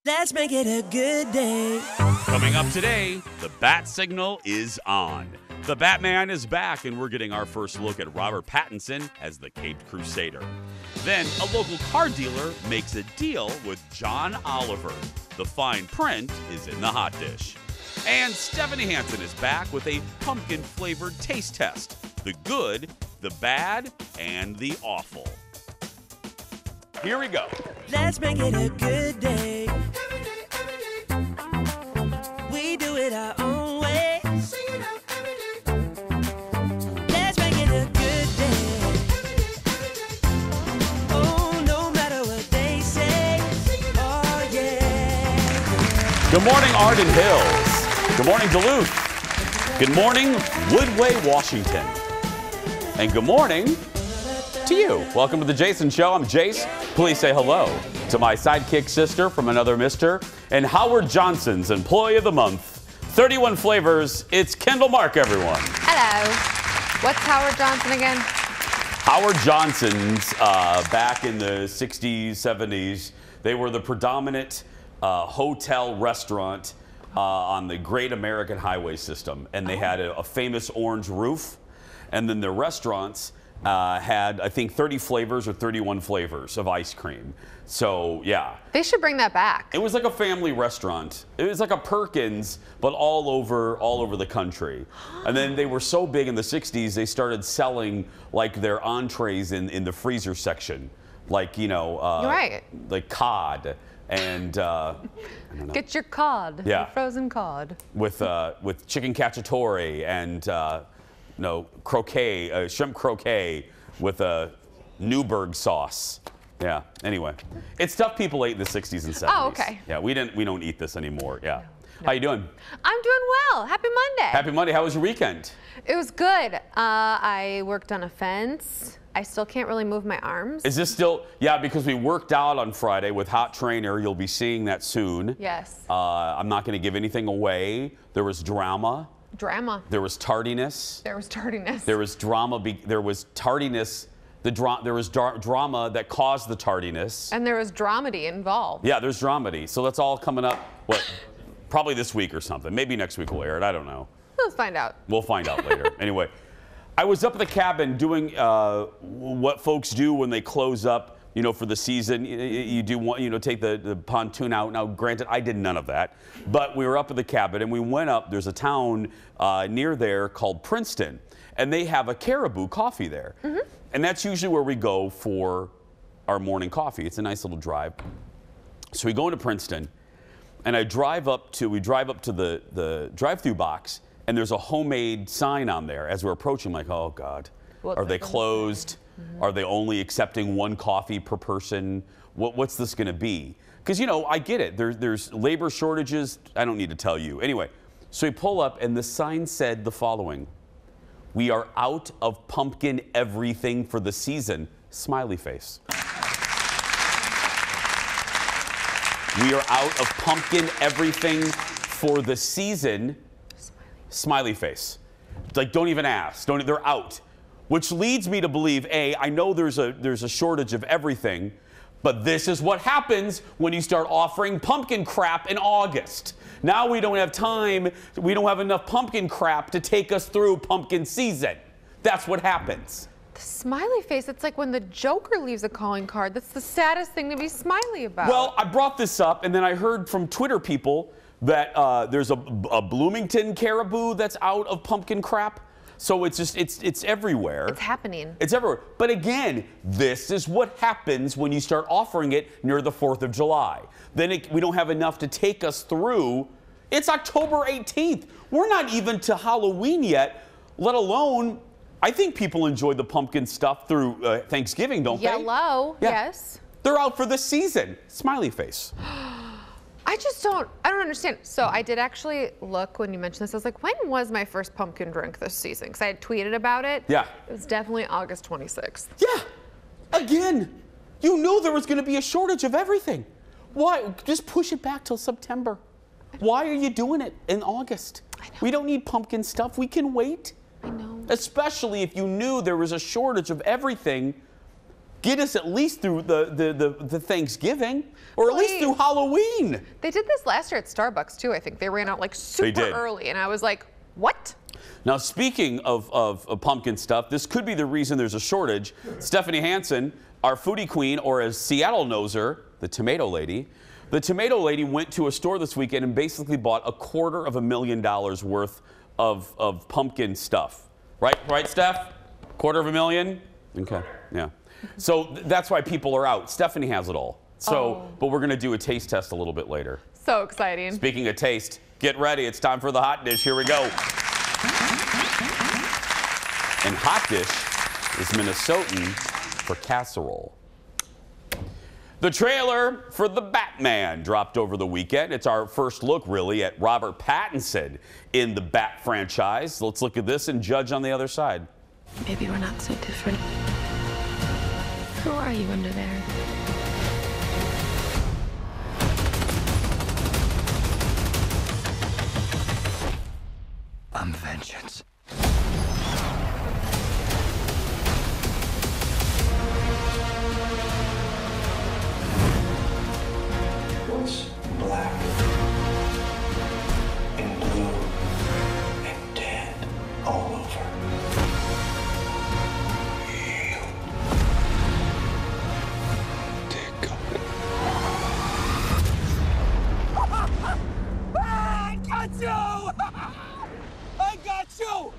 Let's make it a good day. Coming up today, the bat signal is on. The Batman is back, and we're getting our first look at Robert Pattinson as the Caped Crusader. Then, a local car dealer makes a deal with John Oliver. The fine print is in the hot dish. And Stephanie Hansen is back with a pumpkin-flavored taste test. The good, the bad, and the awful. Here we go. Let's make it a good day. We do it our own way. Let's make it a good day. Oh, no matter what they say. Oh, yeah. Good morning, Arden Hills. Good morning, Duluth. Good morning, Woodway, Washington. And good morning to you. Welcome to the Jason Show. I'm Jace. Please say hello to my sidekick sister from another mister and Howard Johnson's Employee of the Month. 31 flavors. It's Kendall Mark, everyone. Hello. What's Howard Johnson again? Howard Johnson's back in the 60s, 70s. They were the predominant hotel restaurant on the Great American Highway System. And they had a famous orange roof. And then their restaurants had, I think, 30 flavors or 31 flavors of ice cream. So, yeah. They should bring that back. It was like a family restaurant. It was like a Perkins, but all over the country. And then they were so big in the 60s, they started selling, like, their entrees in the freezer section. Like, you know, right. Like cod and, I don't know. Get your cod. Yeah. Your frozen cod. With chicken cacciatore and, croquet, shrimp croquet with a Newburgh sauce. Yeah, anyway. It's stuff people ate in the 60s and 70s. Oh, okay. Yeah, we don't eat this anymore. Yeah. No. How you doing? I'm doing well. Happy Monday. Happy Monday. How was your weekend? It was good. I worked on a fence. I still can't really move my arms. Is this still, yeah, because we worked out on Friday with Hot Trainer. You'll be seeing that soon. Yes. I'm not going to give anything away. There was drama. Drama. There was tardiness. There was tardiness. There was drama. There was tardiness. There was drama that caused the tardiness. And there was dramedy involved. Yeah, there's dramedy. So that's all coming up, probably this week or something. Maybe next week we'll air it. I don't know. Let's find out. We'll find out later. Anyway, I was up at the cabin doing what folks do when they close up, you know, for the season. You do want, you know, take the pontoon out. Now, granted, I did none of that. But we were up at the cabin and we went up. There's a town near there called Princeton. And they have a Caribou coffee there. Mm-hmm. And that's usually where we go for our morning coffee. It's a nice little drive. So we go into Princeton, and we drive up to the drive-through box, and there's a homemade sign on there. As we're approaching, I'm like, oh, God. Are they closed? Mm-hmm. Are they only accepting one coffee per person? What's this going to be? Because, you know, I get it. There's labor shortages. I don't need to tell you. Anyway, so we pull up, and the sign said the following. We are out of pumpkin everything for the season. Smiley face. We are out of pumpkin everything for the season. Smiley face. Like, don't even ask. They're out. Which leads me to believe, I know there's a shortage of everything, but this is what happens when you start offering pumpkin crap in August. Now we don't have time, we don't have enough pumpkin crap to take us through pumpkin season. That's what happens. The smiley face, it's like when the Joker leaves a calling card. That's the saddest thing to be smiley about. Well, I brought this up, and then I heard from Twitter people that there's a Bloomington Caribou that's out of pumpkin crap. So it's just, it's everywhere. It's happening. It's everywhere. But again, this is what happens when you start offering it near the 4th of July. Then we don't have enough to take us through. It's October 18th. We're not even to Halloween yet, let alone, I think people enjoy the pumpkin stuff through Thanksgiving, don't they? Yellow, Yeah. yes. They're out for the season. Smiley face. I don't understand. So I did actually look when you mentioned this. I was like, when was my first pumpkin drink this season? Because I had tweeted about it. Yeah. It was definitely August 26th. Yeah. Again, you knew there was going to be a shortage of everything. Why? Just push it back till September. Why are you doing it in August? I know. We don't need pumpkin stuff. We can wait. I know. Especially if you knew there was a shortage of everything. get us at least through the Thanksgiving, or at least through Halloween. They did this last year at Starbucks too, I think. They ran out like super early, and I was like, what? Now, speaking of pumpkin stuff, this could be the reason there's a shortage. Stephanie Hansen, our foodie queen, or as Seattle knows her, the Tomato Lady. The Tomato Lady went to a store this weekend and basically bought $250,000 worth of pumpkin stuff. Right, Steph? $250,000? Okay, yeah. So that's why people are out. Stephanie has it all. So, but we're gonna do a taste test a little bit later. So exciting. Speaking of taste, get ready. It's time for the hot dish. Here we go. And hot dish is Minnesotan for casserole. The trailer for The Batman dropped over the weekend. It's our first look, really, at Robert Pattinson in the Bat franchise. Let's look at this and judge on the other side. Maybe we're not so different. Who are you under there? I'm vengeance. What's black and blue and dead all over? You. Take it. I got you! I got you!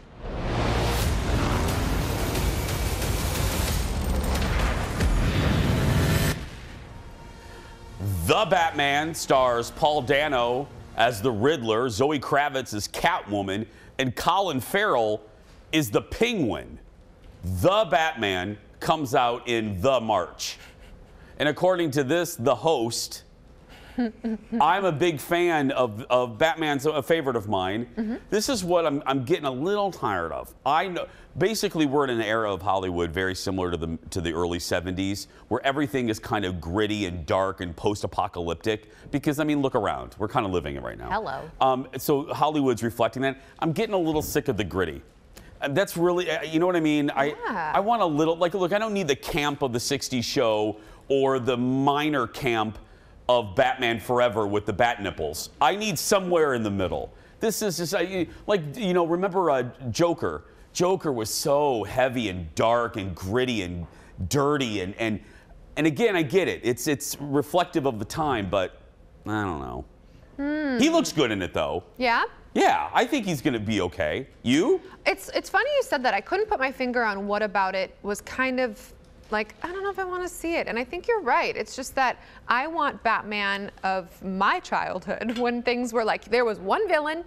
The Batman stars Paul Dano as the Riddler, Zoe Kravitz as Catwoman, and Colin Farrell is the Penguin. The Batman comes out in the March. And according to this, the host, I'm a big fan of Batman's a favorite of mine. This is what I'm getting a little tired of. I know basically we're in an era of Hollywood very similar to the early 70s, where everything is kind of gritty and dark and post-apocalyptic. Because I mean, look around, we're kind of living it right now. Hello. So Hollywood's reflecting that. I'm getting a little sick of the gritty. And that's really, you know what I mean? Yeah. I want a little, like, look, I don't need the camp of the 60s show or the minor camp of Batman Forever with the bat nipples. I need somewhere in the middle. This is just like, you know, remember Joker? Joker was so heavy and dark and gritty and dirty and again, I get it. It's reflective of the time, but I don't know. He looks good in it though. Yeah? Yeah, I think he's gonna be okay. You? It's funny you said that. I couldn't put my finger on what about it was kind of like, I don't know if I want to see it. And I think you're right. It's just that I want Batman of my childhood when things were like, there was one villain,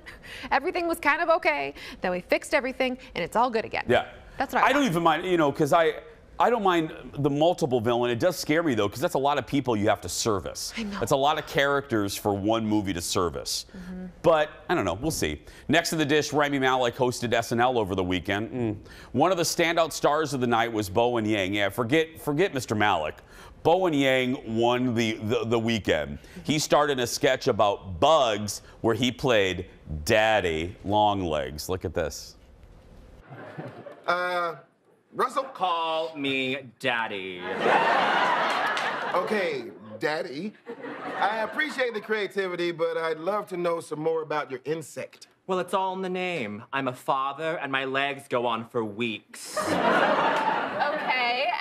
everything was kind of okay, then we fixed everything, and it's all good again. Yeah. That's what I want. don't even mind, you know, because I don't mind the multiple villain. It does scare me, though, because that's a lot of people you have to service. I know. That's a lot of characters for one movie to service. But, I don't know. We'll see. Next to the dish, Rami Malek hosted SNL over the weekend. One of the standout stars of the night was Bowen Yang. Yeah, forget Mr. Malek. Bowen Yang won the weekend. He starred in a sketch about bugs where he played Daddy Longlegs. Look at this. Russell? Call me Daddy. Okay, Daddy. I appreciate the creativity, but I'd love to know some more about your insect. Well, it's all in the name. I'm a father, and my legs go on for weeks. Okay,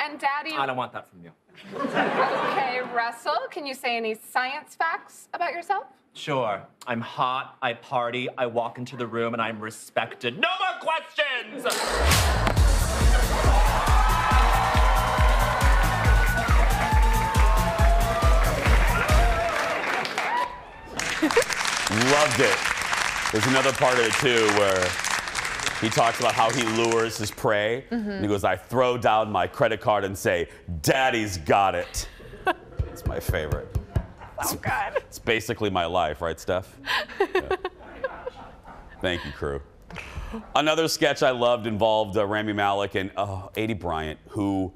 and Daddy... I don't want that from you. Okay, Russell, can you say any science facts about yourself? Sure. I'm hot, I party, I walk into the room, and I'm respected. No more questions! Loved it. There's another part of it, too, where he talks about how he lures his prey. And he goes, I throw down my credit card and say, Daddy's got it. It's my favorite. So good. It's basically my life, right, Steph? Yeah. Thank you, crew. Another sketch I loved involved Rami Malek and Aidy Bryant, who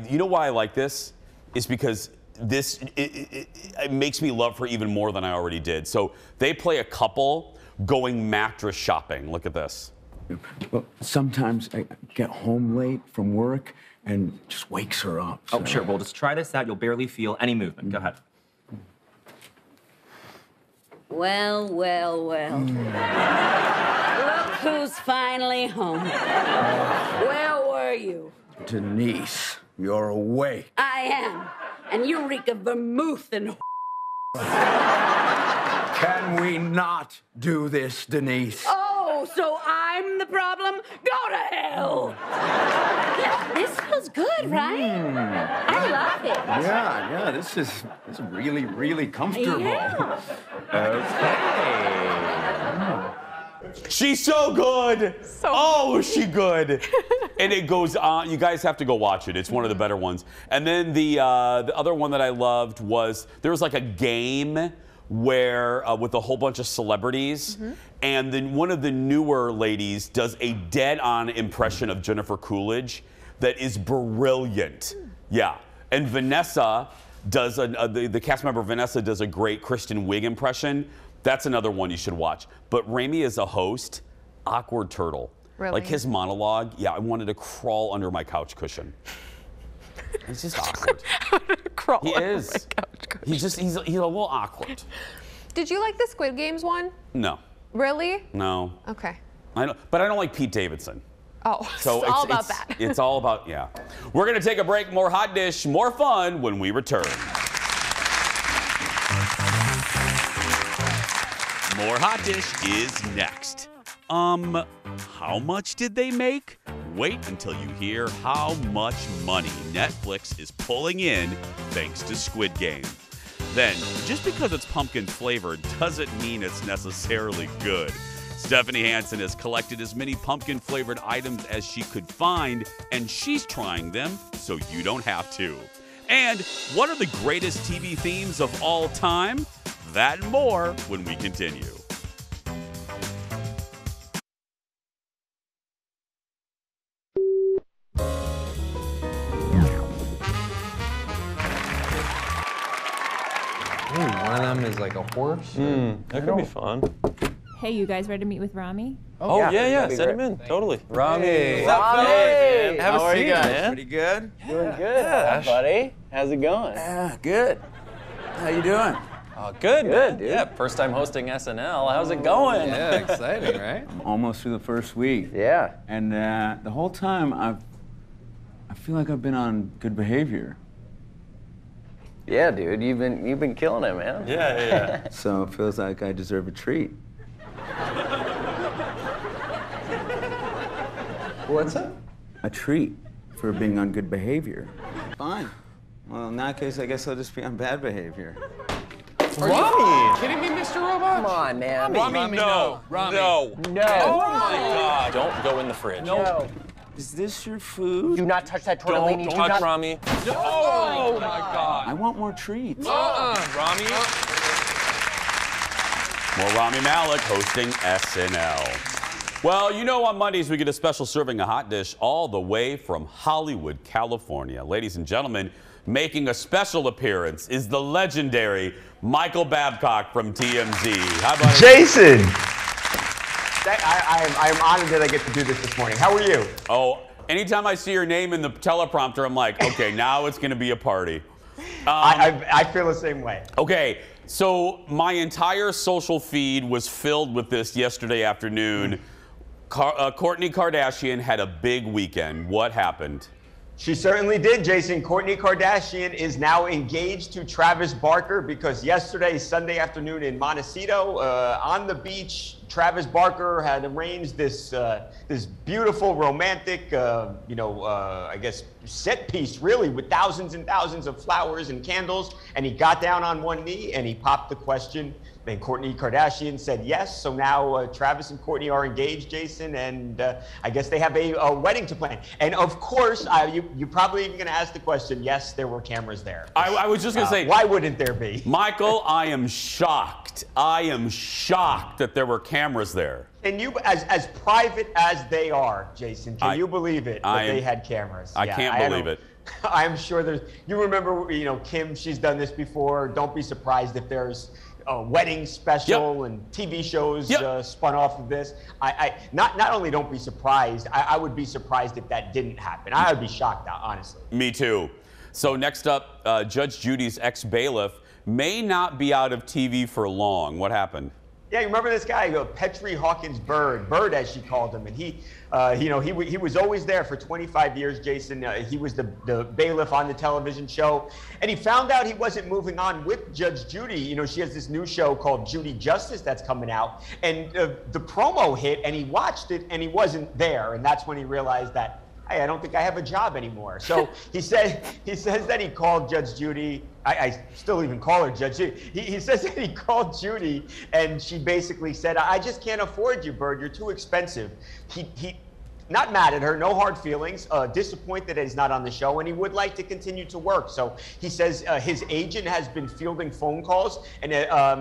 you know why I like this? Is because it makes me love her even more than I already did. So they play a couple going mattress shopping. Look at this. Well, sometimes I get home late from work, and just wakes her up. Oh, so- sure. Well, just try this out. You'll barely feel any movement. Go ahead. Well, well, well. Look who's finally home. Where were you? Denise, you're awake. I am. And you reek of vermouth and Can we not do this, Denise? Oh, so I'm the problem? Go to hell! This feels good, right? I love it. Yeah, this is really, really comfortable. Yeah. She's so good. Oh, is she good? And it goes on. You guys have to go watch it. It's one of the better ones. And then the other one that I loved was there was like a game where with a whole bunch of celebrities, and then one of the newer ladies does a dead-on impression of Jennifer Coolidge that is brilliant. Yeah, and Vanessa does the cast member Vanessa does a great Kristen Wiig impression. That's another one you should watch. But Raimi as a host, awkward turtle. Really? Like his monologue, yeah, I wanted to crawl under my couch cushion. It's just awkward. Crawl He under is. my couch cushion. He's a little awkward. Did you like the Squid Games one? No, Really? no. Okay. But I don't like Pete Davidson. Oh, So it's all about that. It's all about, yeah. We're going to take a break. More Hot Dish, more fun when we return. More Hot Dish is next. How much did they make? Wait until you hear how much money Netflix is pulling in thanks to Squid Game. Then, just because it's pumpkin flavored doesn't mean it's necessarily good. Stephanie Hansen has collected as many pumpkin flavored items as she could find, and she's trying them so you don't have to. And what are the greatest TV themes of all time? That and more when we continue. One of them is like a horse. That could be fun. Hey, you guys ready to meet with Rami? Oh, yeah, send him in, totally. Rami. Hey, What's up, Rami? Have How a are seat, you guys? man. Pretty good? Doing good. Hi, buddy. How's it going? Good. How you doing? Oh, good, dude. Yeah, first time hosting SNL. How's it going? Yeah, exciting, right? I'm almost through the first week. Yeah. And the whole time, I feel like I've been on good behavior. Yeah, dude. You've been killing it, man. Yeah. So it feels like I deserve a treat. What's up? A treat for being on good behavior. Fine. Well, in that case, I guess I'll just be on bad behavior. Rami! Kidding me, Mr. Robot? Come on, man. Rami, no. Rami. No. No. Oh my God. Don't go in the fridge. No. Is this your food? Do not touch that tortellini. Don't touch Rami. Oh my God. I want more treats. Rami. More Rami Malek hosting SNL. Well, you know on Mondays we get a special serving of Hot Dish all the way from Hollywood, California. Ladies and gentlemen, making a special appearance is the legendary Michael Babcock from TMZ. How about Jason! I am honored that I get to do this morning. How are you? Oh, anytime I see your name in the teleprompter, I'm like, okay, now it's going to be a party. I feel the same way. Okay, so my entire social feed was filled with this yesterday afternoon. Kourtney Kardashian had a big weekend. What happened? She certainly did, Jason. Kourtney Kardashian is now engaged to Travis Barker because yesterday, Sunday afternoon in Montecito, on the beach, Travis Barker had arranged this this beautiful, romantic, I guess, set piece, really, with thousands and thousands of flowers and candles. And he got down on one knee and he popped the question. And Kourtney Kardashian said yes. So now Travis and Kourtney are engaged, Jason, and I guess they have a wedding to plan. And of course, you're probably even going to ask the question, yes, there were cameras there. I was just going to say, why wouldn't there be? Michael, I am shocked. I am shocked that there were cameras there. Can you, as private as they are, Jason, can you believe it that they had cameras? I can't believe it. I'm sure there's, you remember, Kim, she's done this before. Don't be surprised if there's a wedding special and TV shows spun off of this. I not only don't be surprised, I would be surprised if that didn't happen. I would be shocked, honestly. Me too. So next up, Judge Judy's ex-bailiff may not be out of TV for long. What happened? Yeah, you remember this guy, Petrie Hawkins Bird as she called him, and he was always there for 25 years, Jason. He was the bailiff on the television show, and he found out he wasn't moving on with Judge Judy. She has this new show called Judy Justice that's coming out, and the promo hit, and he watched it, and he wasn't there, and that's when he realized that, hey, I don't think I have a job anymore. So he says that he called Judge Judy. I still even call her Judge Judy. He says that he called Judy, and she basically said, I just can't afford you, Bird. You're too expensive. He not mad at her, no hard feelings, disappointed that he's not on the show, and he would like to continue to work. So he says his agent has been fielding phone calls, and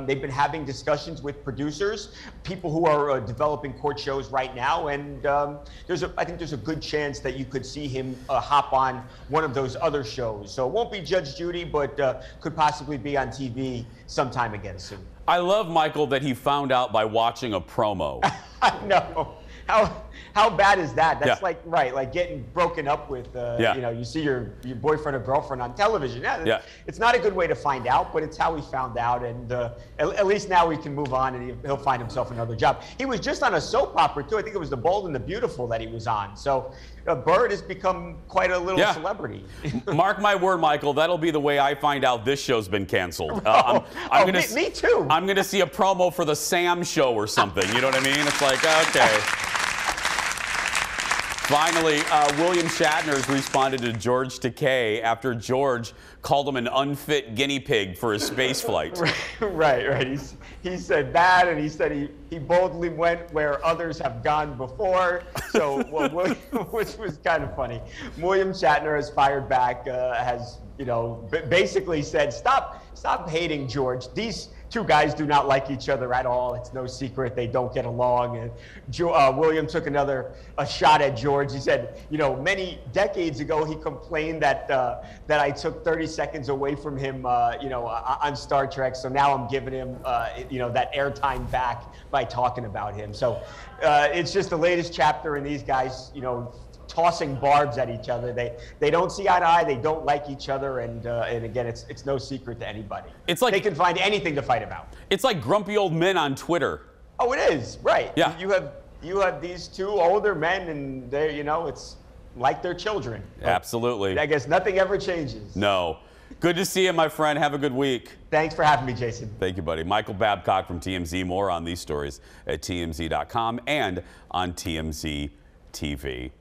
they've been having discussions with producers, people who are developing court shows right now, and I think there's a good chance that you could see him hop on one of those other shows. So it won't be Judge Judy, but could possibly be on TV sometime again soon. I love, Michael, that he found out by watching a promo. I know. How bad is that? That's like getting broken up with, you see your boyfriend or girlfriend on television. It's not a good way to find out, but it's how he found out. And at least now he can move on and he'll find himself another job. He was just on a soap opera too. I think it was The Bold and the Beautiful that he was on. So Bird has become quite a little celebrity. Mark my word, Michael, that'll be the way I find out this show's been canceled. Me too. I'm going to see a promo for the Sam show or something. You know what I mean? It's like, okay. Finally, William Shatner has responded to George Takei after George called him an unfit guinea pig for his space flight. Right. He said that, and he said he boldly went where others have gone before. So, which was kind of funny. William Shatner has fired back, has basically said, stop hating George. These two guys do not like each other at all. It's no secret they don't get along. And William took a shot at George. He said, many decades ago he complained that I took 30 seconds away from him, on Star Trek. So now I'm giving him, that airtime back by talking about him. So it's just the latest chapter in these guys, tossing barbs at each other. They don't see eye to eye. They don't like each other, and again, it's no secret to anybody. It's like they can find anything to fight about. It's like grumpy old men on Twitter. Oh, it is, right? Yeah. You have these two older men, and they, it's like they're children. Absolutely. I guess nothing ever changes. No. Good to see you, my friend. Have a good week. Thanks for having me, Jason. Thank you, buddy. Michael Babcock from TMZ. More on these stories at TMZ.com and on TMZ TV.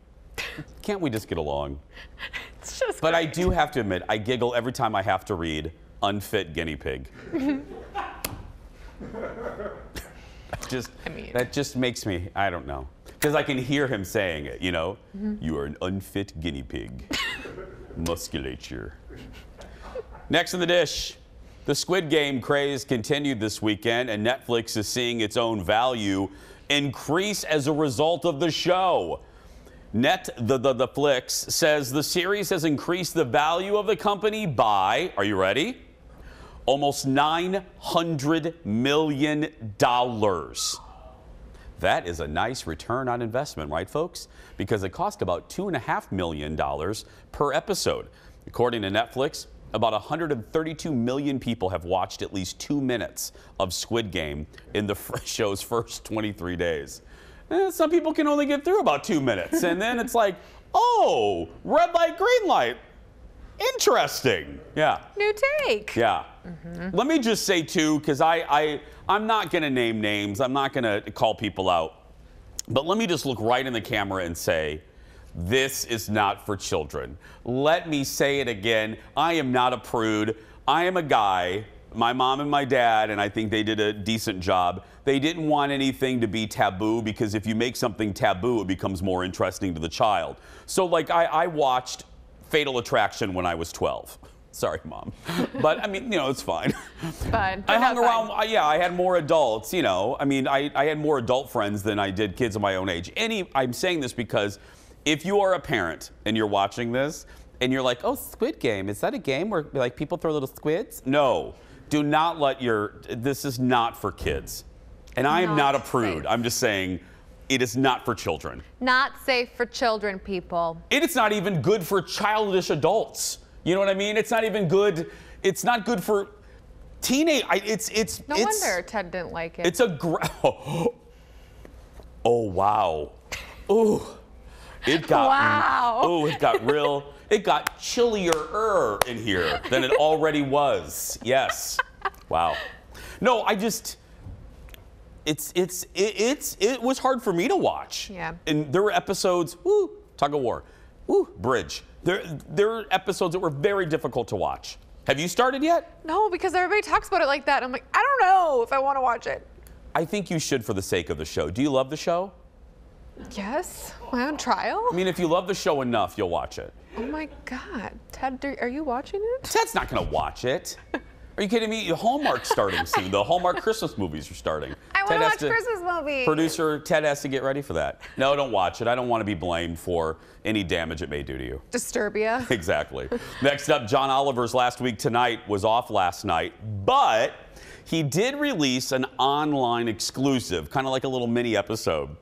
Can't we just get along? It's just But I do have to admit, I giggle every time I have to read unfit guinea pig. That just makes me, I don't know. Because I can hear him saying it, You are an unfit guinea pig. Musculature. Next in the dish, the Squid Game craze continued this weekend, and Netflix is seeing its own value increase as a result of the show. The Flix says the series has increased the value of the company by, are you ready? Almost $900 million. That is a nice return on investment, right, folks? Because it cost about $2.5 million per episode. According to Netflix, about 132 million people have watched at least 2 minutes of Squid Game in the show's first 23 days. Some people can only get through about 2 minutes, and then it's like, oh, red light, green light. Interesting. Yeah. New take. Yeah. Let me just say, too, because I'm not going to name names. I'm not going to call people out. But let me just look right in the camera and say, this is not for children. Let me say it again. I am not a prude. I am a guy. My mom and my dad, and I think they did a decent job. They didn't want anything to be taboo, because if you make something taboo, it becomes more interesting to the child. So, like, I watched Fatal Attraction when I was 12. Sorry, Mom. But, I mean, it's fine. Fine. I hung around, I had more adults, I mean, I had more adult friends than I did kids of my own age. I'm saying this because if you are a parent and you're watching this, and you're like, oh, Squid Game, is that a game where like people throw little squids? No, do not let this is not for kids. And I am not a prude. I'm just saying it is not for children. Not safe for children, people. It's not even good for childish adults. You know what I mean? It's not even good. It's not good for teenage. No wonder Ted didn't like it. It's a oh wow. Ooh. It got wow. Oh, it got real. It got chillier in here than it already was. Yes. Wow. No, I just it was hard for me to watch. Yeah. And there were episodes, woo, tug of war, woo, bridge. There are episodes that were very difficult to watch. Have you started yet? No, because everybody talks about it like that. I'm like, I don't know if I want to watch it. I think you should for the sake of the show. Do you love the show? Yes. Am I on trial? I mean, if you love the show enough, you'll watch it. Oh my God. Ted, are you watching it? Ted's not going to watch it. Are you kidding me? Hallmark's starting soon. The Hallmark Christmas movies are starting. I want to watch Christmas movies. Producer Ted has to get ready for that. No, don't watch it. I don't want to be blamed for any damage it may do to you. Disturbia. Exactly. Next up, John Oliver's Last Week Tonight was off last night, but he did release an online exclusive, kind of like a little mini episode.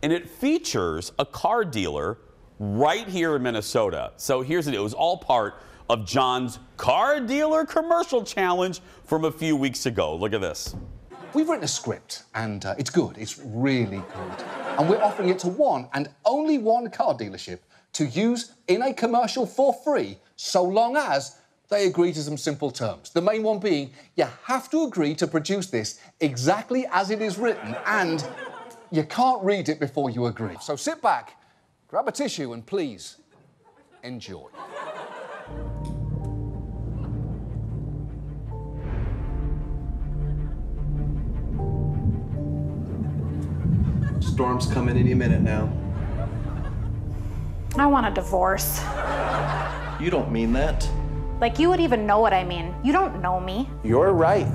And it features a car dealer right here in Minnesota. So here's the deal. It was all part of John's car dealer commercial challenge from a few weeks ago. Look at this. We've written a script, and it's good. It's really good. And we're offering it to one and only one car dealership to use in a commercial for free, so long as they agree to some simple terms. The main one being, you have to agree to produce this exactly as it is written, and you can't read it before you agree. So sit back, grab a tissue, and please, enjoy. Storm's coming any minute now. I want a divorce. You don't mean that. Like you would even know what I mean. You don't know me. You're right.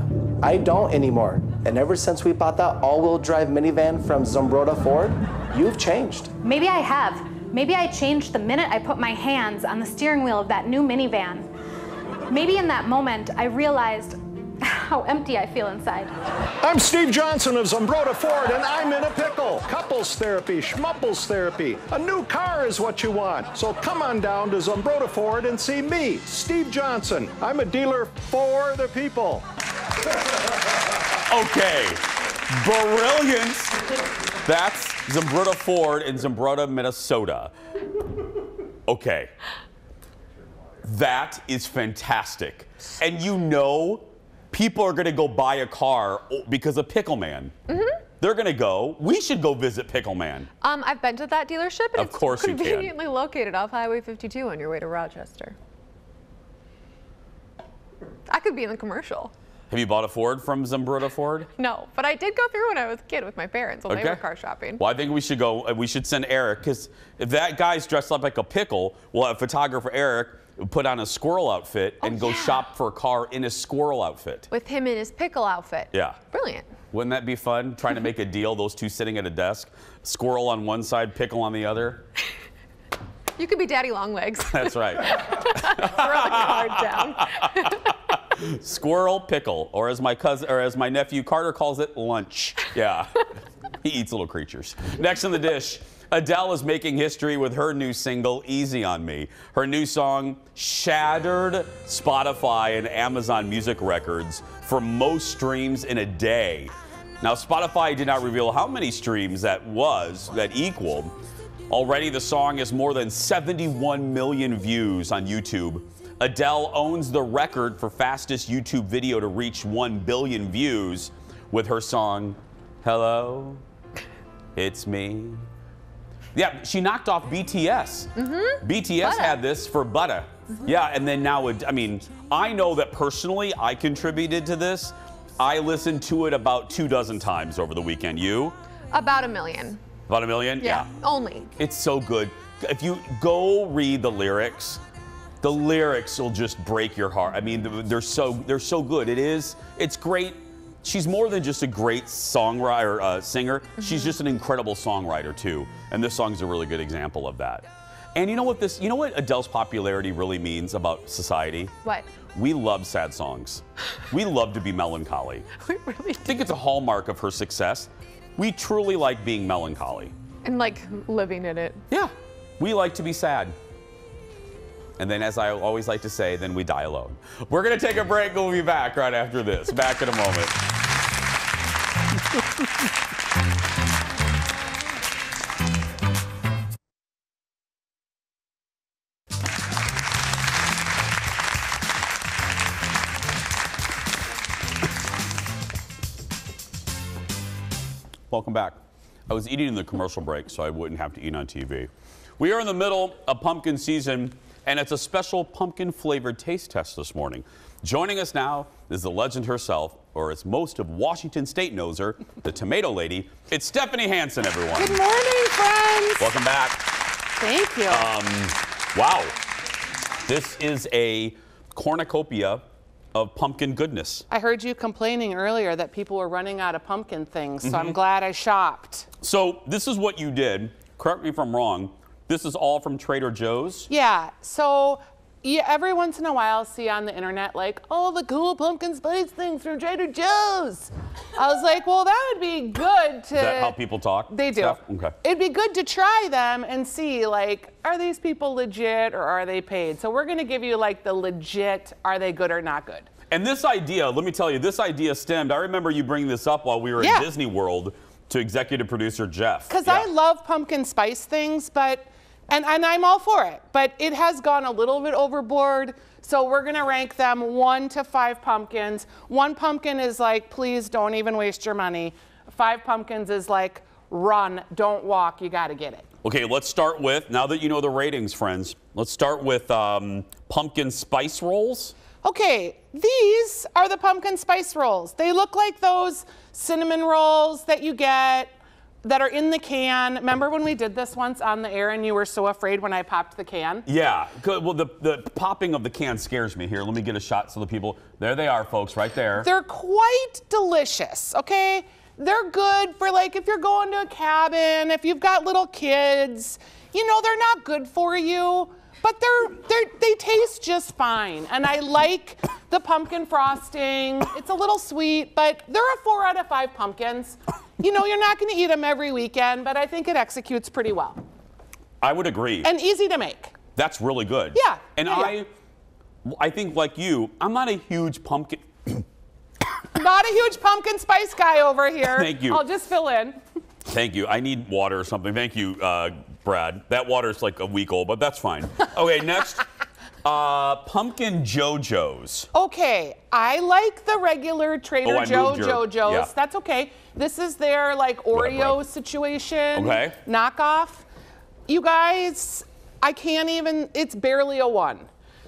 I don't anymore. And ever since we bought that all-wheel drive minivan from Zumbrota Ford, you've changed. Maybe I have. Maybe I changed the minute I put my hands on the steering wheel of that new minivan. Maybe in that moment, I realized how empty I feel inside. I'm Steve Johnson of Zumbrota Ford, and I'm in a pickle. Couples therapy, schmupples therapy. A new car is what you want. So come on down to Zumbrota Ford and see me, Steve Johnson. I'm a dealer for the people. Okay, brilliant. That's Zumbrota Ford in Zumbrota, Minnesota. Okay, that is fantastic. And you know, people are gonna go buy a car because of Pickle Man. Mm-hmm. They're gonna go. We should go visit Pickle Man. I've been to that dealership, and of course it's conveniently located off Highway 52 on your way to Rochester. I could be in the commercial. Have you bought a Ford from Zumbrota Ford? No, but I did go through when I was a kid with my parents when they were car shopping. Well, I think we should go. We should send Eric, because if that guy's dressed up like a pickle, we'll have photographer Eric put on a squirrel outfit and go shop for a car in a squirrel outfit. With him in his pickle outfit. Yeah. Brilliant. Wouldn't that be fun? Trying to make a deal, those two sitting at a desk, squirrel on one side, pickle on the other. You could be Daddy Longlegs. That's right. Throw the card down. Squirrel pickle, or as my cousin, or as my nephew Carter calls it, lunch. Yeah. He eats little creatures. Next on the dish, Adele is making history with her new single, Easy on Me. Her new song shattered Spotify and Amazon Music records for most streams in a day. Now, Spotify did not reveal how many streams that equaled. Already, the song has more than 71 million views on YouTube. Adele owns the record for fastest YouTube video to reach 1 billion views with her song, Hello, It's Me. Yeah, she knocked off BTS. Mm-hmm. BTS had this for Butter. Mm-hmm. Yeah, and then now, I mean, I know that personally I contributed to this. I listened to it about 24 times over the weekend. You? About 1 million. About 1 million? Yeah. Only. It's so good. If you go read the lyrics will just break your heart. I mean, they're so good. It's great. She's more than just a great songwriter, singer. Mm-hmm. She's just an incredible songwriter too. And this song's a really good example of that. And you know what Adele's popularity really means about society? What? We love sad songs. We love to be melancholy. We really I think it's a hallmark of her success. We truly like being melancholy. And like living in it. Yeah. We like to be sad. And then, as I always like to say, then we die alone. We're going to take a break. We'll be back right after this. Back in a moment. Welcome back. I was eating in the commercial break so I wouldn't have to eat on TV. We are in the middle of pumpkin season, and it's a special pumpkin-flavored taste test this morning. Joining us now is the legend herself, or as most of Washington State knows her, the Tomato Lady. It's Stephanie Hansen, everyone. Good morning, friends. Welcome back. Thank you. Wow. This is a cornucopia of pumpkin goodness. I heard you complaining earlier that people were running out of pumpkin things, so I'm glad I shopped. So this is what you did. Correct me if I'm wrong. This is all from Trader Joe's? Yeah, so every once in a while see on the internet like, oh, the cool pumpkin spice things from Trader Joe's. I was like, well, that would be good to... Is that how people talk? They do. Steph? Okay. It'd be good to try them and see, like, are these people legit or are they paid? So we're going to give you, like, the legit, are they good or not good? And this idea, let me tell you, this idea stemmed, I remember you bringing this up while we were in Disney World to executive producer Jeff. Because I love pumpkin spice things, but... And I'm all for it, but it has gone a little bit overboard. So we're gonna rank them 1 to 5 pumpkins. 1 pumpkin is like, please don't even waste your money. 5 pumpkins is like, run, don't walk, you gotta get it. Okay, let's start with, now that you know the ratings, friends, let's start with pumpkin spice rolls. Okay, these are the pumpkin spice rolls. They look like those cinnamon rolls that you get that are in the can. Remember when we did this once on the air and you were so afraid when I popped the can? Yeah, good. Well, the popping of the can scares me. Here, let me get a shot so the people, there they are, folks, right there. They're quite delicious, okay? They're good for like if you're going to a cabin, if you've got little kids. You know, they're not good for you, but they taste just fine. And I like the pumpkin frosting. It's a little sweet, but they're a 4 out of 5 pumpkins. You know, you're not going to eat them every weekend, but I think it executes pretty well. I would agree. And easy to make. That's really good. Yeah. And yeah. I think like you, I'm not a huge pumpkin. Not a huge pumpkin spice guy over here. Thank you. I'll just fill in. Thank you. I need water or something. Thank you, Brad. That water's like a week old, but that's fine. Okay, next. Pumpkin JoJo's. Okay, I like the regular Trader Joe JoJo's. Yeah. That's okay. This is their like Oreo situation. Okay. Knockoff. You guys, I can't even, it's barely a 1.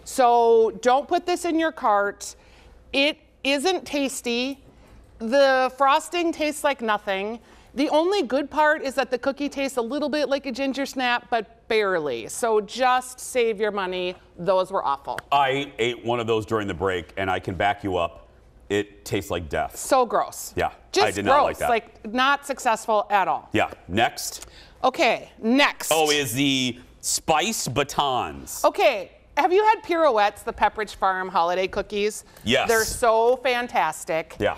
So don't put this in your cart. It isn't tasty. The frosting tastes like nothing. The only good part is that the cookie tastes a little bit like a ginger snap, but barely. So just save your money. Those were awful. I ate one of those during the break, and I can back you up. It tastes like death. So gross. Yeah, just I did gross. not like that. Like not successful at all. Yeah, next. Okay, next. Oh, is the spice batons. Okay, have you had Pirouettes, the Pepperidge Farm holiday cookies? Yes. They're so fantastic. Yeah.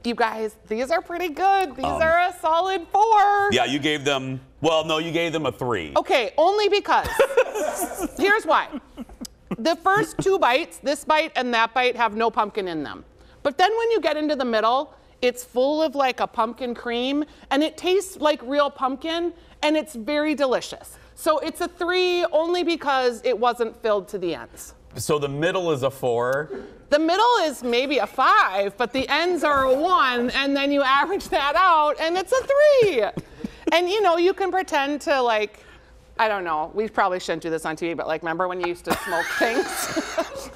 You guys, these are pretty good. These are a solid 4. Yeah, you gave them, well, no, you gave them a 3. Okay, only because. Here's why. The first 2 bites, this bite and that bite, have no pumpkin in them. But then when you get into the middle, it's full of like a pumpkin cream, and it tastes like real pumpkin, and it's very delicious. So it's a 3 only because it wasn't filled to the ends. So the middle is a 4. The middle is maybe a 5, but the ends are a 1, and then you average that out, and it's a 3. And you know, you can pretend to like, I don't know, we probably shouldn't do this on TV, but like, remember when you used to smoke things?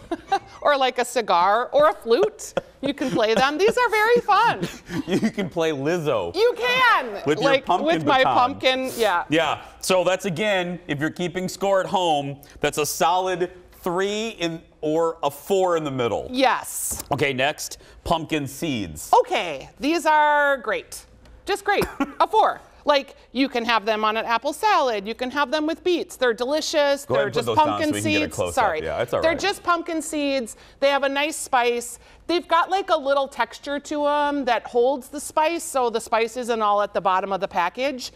Or like a cigar or a flute? You can play them. These are very fun. You can play Lizzo. You can. With your like, pumpkin with my baton. pumpkin, yeah. Yeah, so that's again, if you're keeping score at home, that's a solid 3 or a 4 in the middle. Yes. Okay, next, pumpkin seeds. Okay, these are great. Just great. A 4. Like, you can have them on an apple salad. You can have them with beets. They're delicious. Go ahead They're and put just those down pumpkin so we can get a seeds. close-up. Sorry. Yeah, it's all They're right. just pumpkin seeds. They have a nice spice. They've got like a little texture to them that holds the spice, so the spice isn't all at the bottom of the package.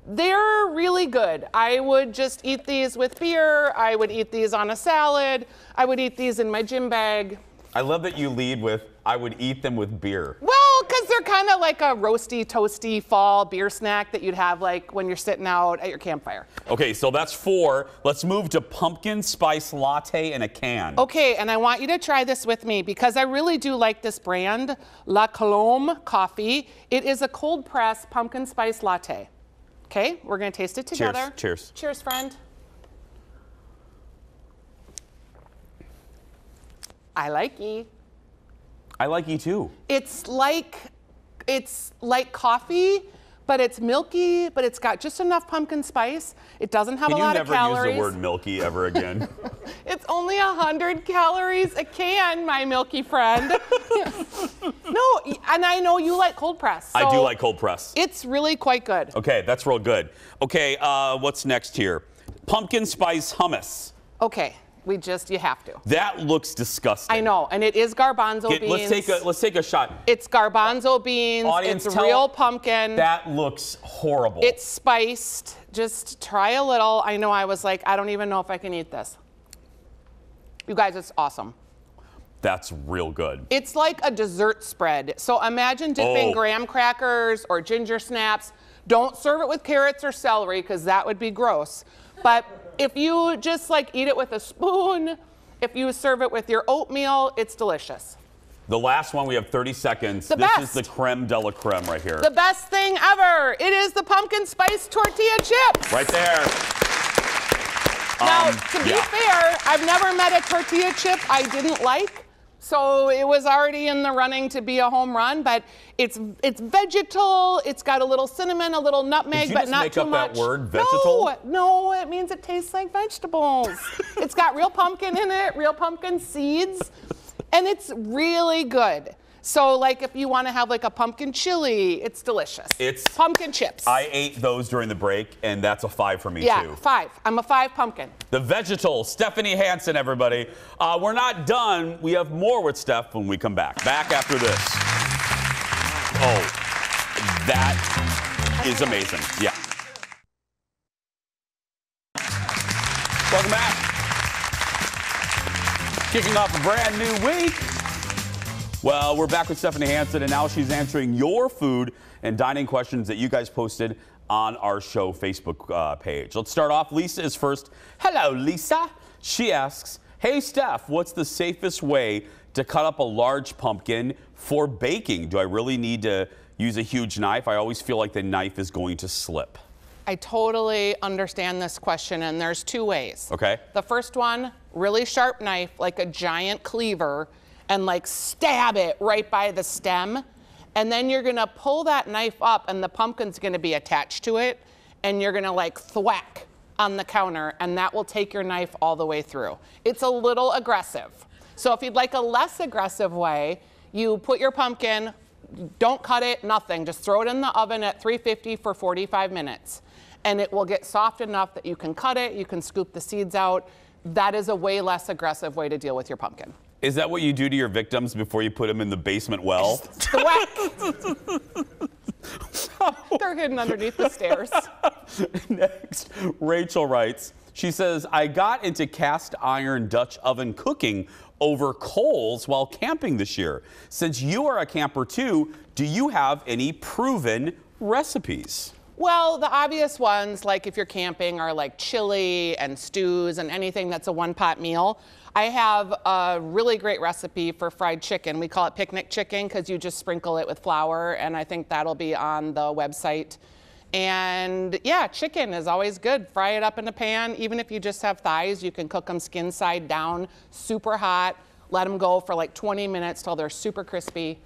They're really good. I would just eat these with beer. I would eat these on a salad. I would eat these in my gym bag. I love that you lead with, I would eat them with beer. Well, because they're kind of like a roasty, toasty fall beer snack that you'd have like when you're sitting out at your campfire. Okay, so that's 4. Let's move to pumpkin spice latte in a can. Okay, and I want you to try this with me because I really do like this brand, La Colombe Coffee. It is a cold press pumpkin spice latte. Okay, we're gonna taste it together. Cheers. Cheers, friend. I like ye. I like you too. It's like coffee, but it's milky, but it's got just enough pumpkin spice. It doesn't have a lot of calories. Can you never use the word milky ever again? It's only 100 calories a can, my milky friend. No, and I know you like cold press. So I do like cold press. It's really quite good. Okay, that's real good. Okay, what's next here? Pumpkin spice hummus. Okay, you have to. That looks disgusting. I know, and it is garbanzo beans. Let's take a shot. It's garbanzo beans. Audience, it's real pumpkin. That looks horrible. It's spiced. Just try a little. I know I was like, I don't even know if I can eat this. You guys, it's awesome. That's real good. It's like a dessert spread. So imagine dipping graham crackers or ginger snaps. Don't serve it with carrots or celery because that would be gross. But if you just like eat it with a spoon, if you serve it with your oatmeal, it's delicious. The last one, we have 30 seconds. This is the creme de la creme right here. The best thing ever. It is the pumpkin spice tortilla chips. Right there. Now, to be fair, I've never met a tortilla chip I didn't like. So it was already in the running to be a home run, but it's vegetal. It's got a little cinnamon, a little nutmeg, but not too much. Did you just make up that word, vegetal? No, it means it tastes like vegetables. It's got real pumpkin in it, real pumpkin seeds, and it's really good. So like if you want to have like a pumpkin chili, it's delicious. It's pumpkin chips. I ate those during the break, and that's a 5 for me too. Yeah, 5. I'm a 5 pumpkin. The Vegetal, Stephanie Hansen, everybody. We're not done. We have more with Steph when we come back. Back after this. Oh, that is amazing. Yeah. Welcome back. Kicking off a brand new week. Well, we're back with Stephanie Hansen, and now she's answering your food and dining questions that you guys posted on our show Facebook page. Let's start off. Lisa is first. Hello, Lisa. She asks, hey, Steph, what's the safest way to cut up a large pumpkin for baking? Do I really need to use a huge knife? I always feel like the knife is going to slip. I totally understand this question, and there's 2 ways. Okay. The first one, really sharp knife, like a giant cleaver, and like stab it right by the stem. And then you're gonna pull that knife up and the pumpkin's gonna be attached to it. And you're gonna like thwack on the counter and that will take your knife all the way through. It's a little aggressive. So if you'd like a less aggressive way, you put your pumpkin, don't cut it, nothing. Just throw it in the oven at 350 for 45 minutes. And it will get soft enough that you can cut it, you can scoop the seeds out. That is a way less aggressive way to deal with your pumpkin. Is that what you do to your victims before you put them in the basement well? Thwack. They're hidden underneath the stairs. Next, Rachel writes, she says, I got into cast iron Dutch oven cooking over coals while camping this year. Since you are a camper too, do you have any proven recipes? Well, the obvious ones, like if you're camping, are like chili and stews and anything that's a one-pot meal. I have a really great recipe for fried chicken. We call it picnic chicken because you just sprinkle it with flour, and I think that'll be on the website. And yeah, chicken is always good. Fry it up in a pan. Even if you just have thighs, you can cook them skin side down, super hot. Let them go for like 20 minutes till they're super crispy.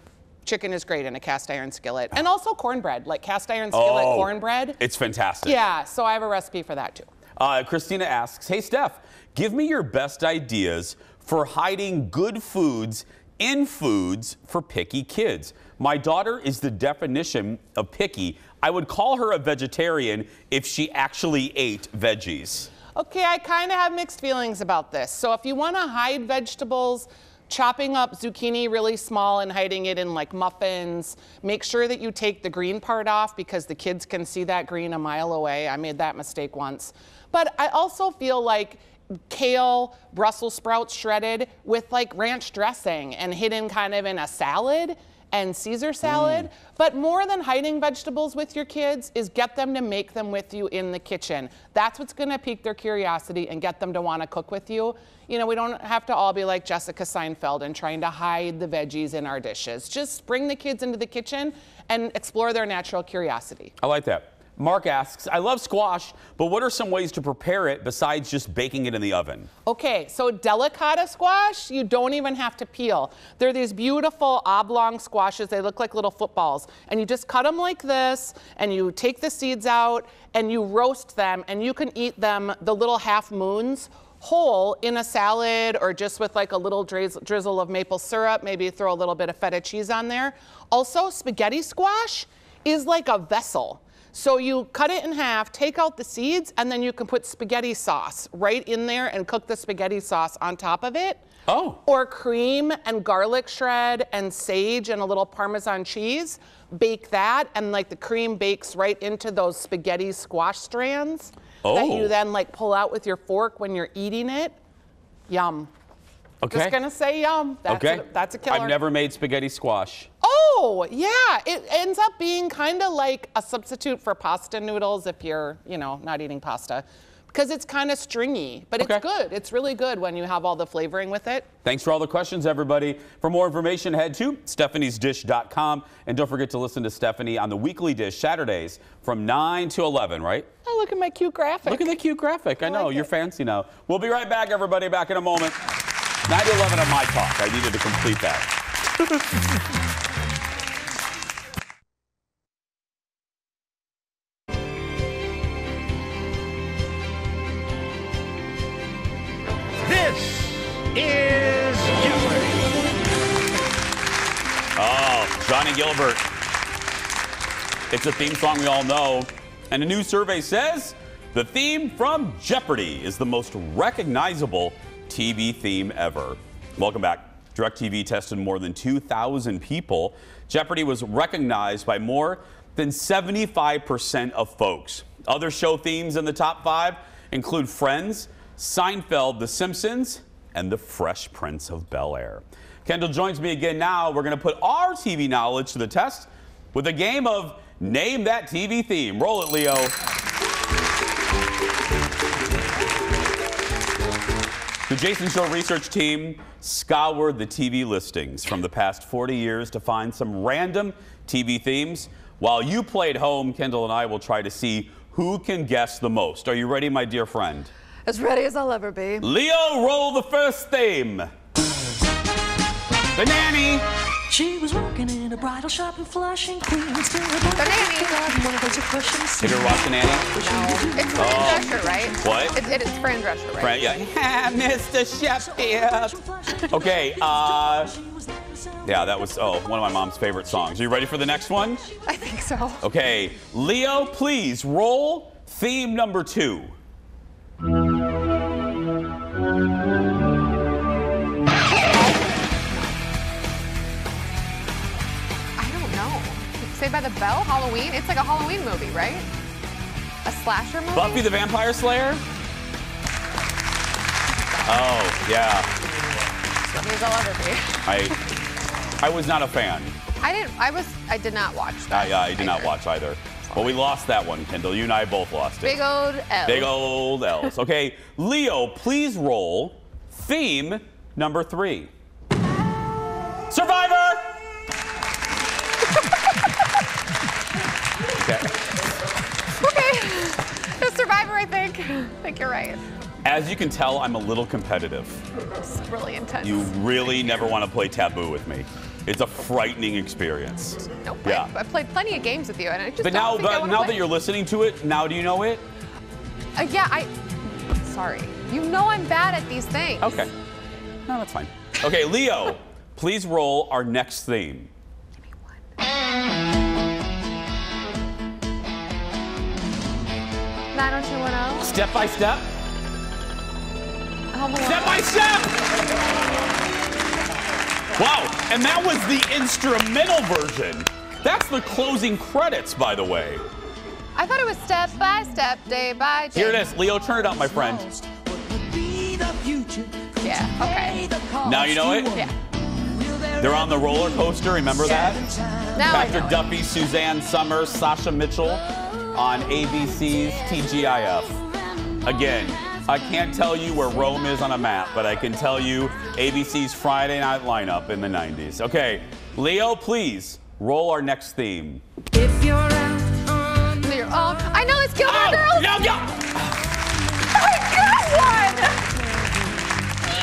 Chicken is great in a cast iron skillet. And also cornbread, like cast iron skillet cornbread. It's fantastic. Yeah, so I have a recipe for that too. Christina asks, hey Steph, give me your best ideas for hiding good foods in foods for picky kids. My daughter is the definition of picky. I would call her a vegetarian if she actually ate veggies. Okay, I kind of have mixed feelings about this. So if you want to hide vegetables, chopping up zucchini really small and hiding it in like muffins, make sure that you take the green part off because the kids can see that green a mile away. I made that mistake once. But I also feel like kale, Brussels sprouts shredded with like ranch dressing and hidden kind of in a salad and Caesar salad. But more than hiding vegetables with your kids is get them to make them with you in the kitchen. That's what's gonna pique their curiosity and get them to wanna cook with you. You know, we don't have to all be like Jessica Seinfeld and trying to hide the veggies in our dishes. Just bring the kids into the kitchen and explore their natural curiosity. I like that. Mark asks, I love squash, but what are some ways to prepare it besides just baking it in the oven? Okay, so Delicata squash, you don't even have to peel. They're these beautiful oblong squashes. They look like little footballs. And you just cut them like this, and you take the seeds out, and you roast them, and you can eat them, the little half moons, whole in a salad or just with like a little drizzle of maple syrup, maybe throw a little bit of feta cheese on there. Also, spaghetti squash is like a vessel. So you cut it in half, take out the seeds, and then you can put spaghetti sauce right in there and cook the spaghetti sauce on top of it. Oh. Or cream and garlic shred and sage and a little Parmesan cheese. Bake that, and like the cream bakes right into those spaghetti squash strands that you then like pull out with your fork when you're eating it. Yum. Okay. Just gonna say yum. That's a killer. I've never made spaghetti squash. Oh, yeah. It ends up being kind of like a substitute for pasta noodles if you're, you know, not eating pasta. Because it's kind of stringy, but it's good. It's really good when you have all the flavoring with it. Thanks for all the questions, everybody. For more information, head to stephaniesdish.com. And don't forget to listen to Stephanie on the Weekly Dish Saturdays from 9 to 11, right? Oh, look at my cute graphic. Look at the cute graphic. I know, you're fancy now. We'll be right back, everybody. Back in a moment. 9 to 11 on my talk. I needed to complete that. This is Jeopardy! Oh, Johnny Gilbert. It's a theme song we all know. And a new survey says the theme from Jeopardy is the most recognizable TV theme ever. Welcome back. DirecTV tested more than 2,000 people. Jeopardy was recognized by more than 75% of folks. Other show themes in the top 5 include Friends, Seinfeld, The Simpsons, and The Fresh Prince of Bel-Air. Kendall joins me again now. We're going to put our TV knowledge to the test with a game of Name That TV Theme. Roll it, Leo. The Jason Show research team scoured the TV listings from the past 40 years to find some random TV themes. While you play at home, Kendall and I will try to see who can guess the most. Are you ready, my dear friend? As ready as I'll ever be. Leo, roll the first theme. The Nanny. She was working in a bridal shop in Flushing, Queens. The Nanny. Did you watch The Nanny? No. It's Fran Drescher, right? What? It's Fran Drescher, right? Yeah. Mr. Sheffield. Okay, yeah, that was, one of my mom's favorite songs. Are you ready for the next one? I think so. Okay, Leo, please roll theme number 2. Saved by the Bell, Halloween. It's like a Halloween movie, right? A slasher movie? Buffy the Vampire Slayer? Oh, yeah. As ready as I'll ever be. I was not a fan. I did not watch that. I did not watch either. Well, we lost that one, Kendall. You and I both lost it. Big old L. Big old L's. Okay, Leo, please roll theme number 3. Survivor! Okay. The Survivor, I think. I think you're right. As you can tell, I'm a little competitive. It's really intense. You really never want to play Taboo with me. It's a frightening experience. Nope. Yeah. I played plenty of games with you, and I just But don't think I want to now play. that you're listening to it, now do you know it? Yeah, sorry. You know I'm bad at these things. Okay. No, that's fine. Okay, Leo, please roll our next theme. Give me one. 90210. Step by Step. Home Alone. Step by Step. Wow, and that was the instrumental version. That's the closing credits, by the way. I thought it was Step by Step, Day by Day. Here it is. Leo, turn it up, my friend. Yeah, okay. Now you know it? Yeah. They're on the roller coaster, remember that? Now I Patrick know Duffy, Suzanne Summers, Sasha Mitchell on ABC's TGIF. Again, I can't tell you where Rome is on a map, but I can tell you ABC's Friday night lineup in the 90s. Okay, Leo, please roll our next theme. If you're out on your own. I know it's Gilmore Girls. No, no. I got one.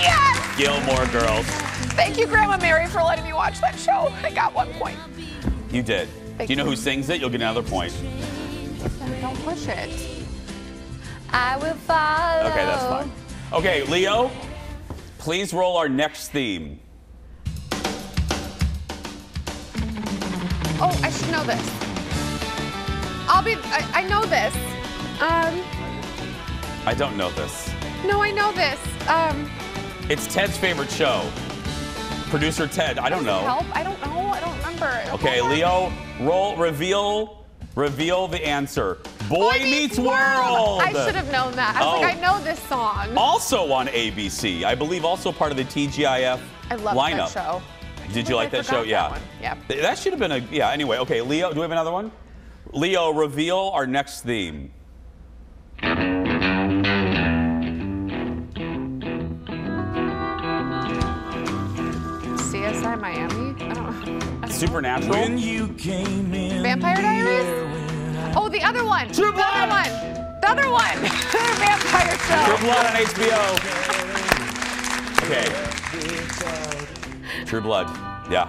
Yes. Gilmore Girls. Thank you, Grandma Mary, for letting me watch that show. I got 1 point. You did. Do you know who sings it? You'll get another point. Don't push it. I will follow. Okay, that's fine. Okay, Leo, please roll our next theme. Oh, I should know this. I know this. I don't know this. No, I know this. It's Ted's favorite show. Producer Ted, I don't know. Help? I don't know. I don't remember. Okay, Leo, reveal the answer. Boy Meets World. I should have known that. I was like, I know this song. Also on ABC. I believe also part of the TGIF I love lineup. that show. Did you like that show? Yeah. Yeah. That should have been a, yeah, anyway. Okay, Leo, do we have another one? Leo, reveal our next theme. CSI Miami? I don't know. Supernatural? When you came in Vampire Diaries? Oh, the other one. True Blood. The other one. Vampire show. True Blood on HBO. Okay. True Blood. Yeah.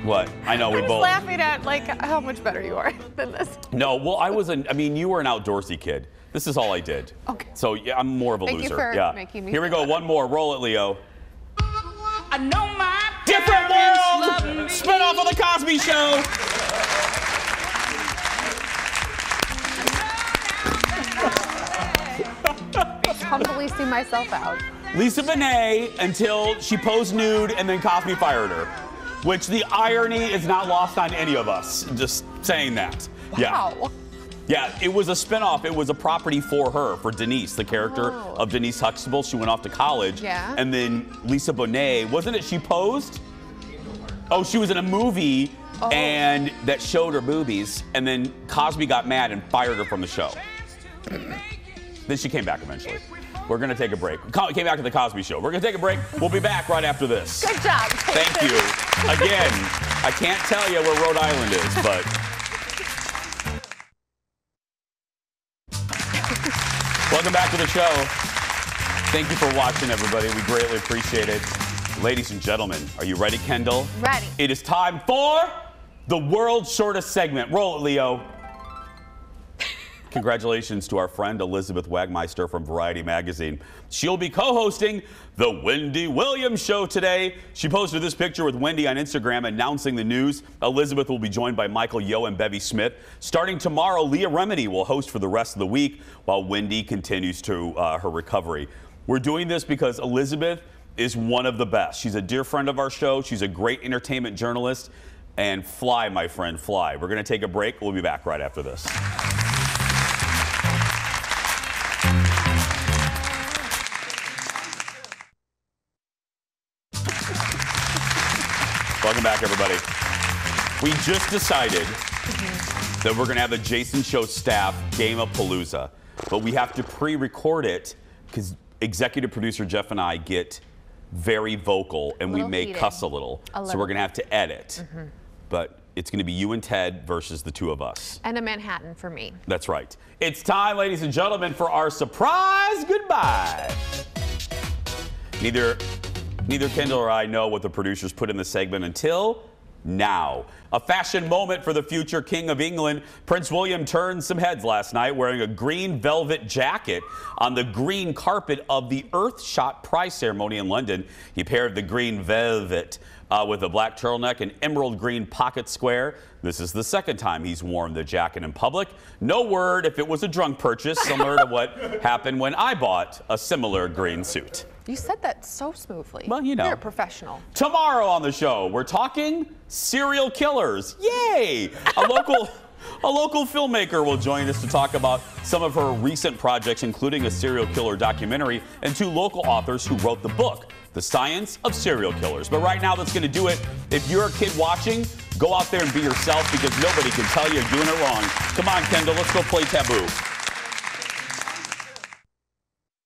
What? I know we I was both. laughing at like how much better you are than this. No, well, I mean, you were an outdoorsy kid. This is all I did. Okay. So yeah, I'm more of a Thank loser. you for yeah. making me Here we go. One more. Roll it, Leo. I know my Different world. Spin off of the Cosby Show. Humbly see myself out. Lisa Bonet until she posed nude and then Cosby fired her. Which the irony is not lost on any of us. Just saying that. Wow. Yeah. Yeah, it was a spinoff. It was a property for her, for Denise, the character of Denise Huxtable. She went off to college. Yeah. And then Lisa Bonet, wasn't it she posed? Oh, she was in a movie and that showed her boobies. And then Cosby got mad and fired her from the show. Then she came back eventually. We're going to take a break. Came back to the Cosby Show. We're going to take a break. We'll be back right after this. Good job. Thank you. Again, I can't tell you where Rhode Island is, but... Welcome back to the show. Thank you for watching, everybody. We greatly appreciate it. Ladies and gentlemen, are you ready, Kendall? Ready. It is time for the world's shortest segment. Roll it, Leo. Congratulations to our friend Elizabeth Wagmeister from Variety Magazine. She'll be co-hosting the Wendy Williams Show today. She posted this picture with Wendy on Instagram announcing the news. Elizabeth will be joined by Michael Yo and Bevy Smith. Starting tomorrow, Leah Remini will host for the rest of the week while Wendy continues to her recovery. We're doing this because Elizabeth is one of the best. She's a dear friend of our show. She's a great entertainment journalist. And fly, my friend, fly. We're going to take a break. We'll be back right after this. Welcome back, everybody. We just decided that we're going to have the Jason Show staff Game of Palooza, but we have to pre-record it because executive producer Jeff and I get very vocal and we may heated. cuss a little. So we're going to have to edit. But it's going to be you and Ted versus the two of us. And a Manhattan for me. That's right. It's time, ladies and gentlemen, for our surprise goodbye. Neither Kendall or I know what the producers put in the segment until now. A fashion moment for the future King of England. Prince William turned some heads last night wearing a green velvet jacket on the green carpet of the Earthshot Prize ceremony in London. He paired the green velvet with a black turtleneck and emerald green pocket square. This is the second time he's worn the jacket in public. No word if it was a drunk purchase, similar to what happened when I bought a similar green suit. You said that so smoothly. Well, you know. You're a professional. Tomorrow on the show, we're talking serial killers. Yay! A local filmmaker will join us to talk about some of her recent projects, including a serial killer documentary, and 2 local authors who wrote the book, The Science of Serial Killers. But right now, that's going to do it. If you're a kid watching, go out there and be yourself, because nobody can tell you're doing it wrong. Come on, Kendall, let's go play Taboo.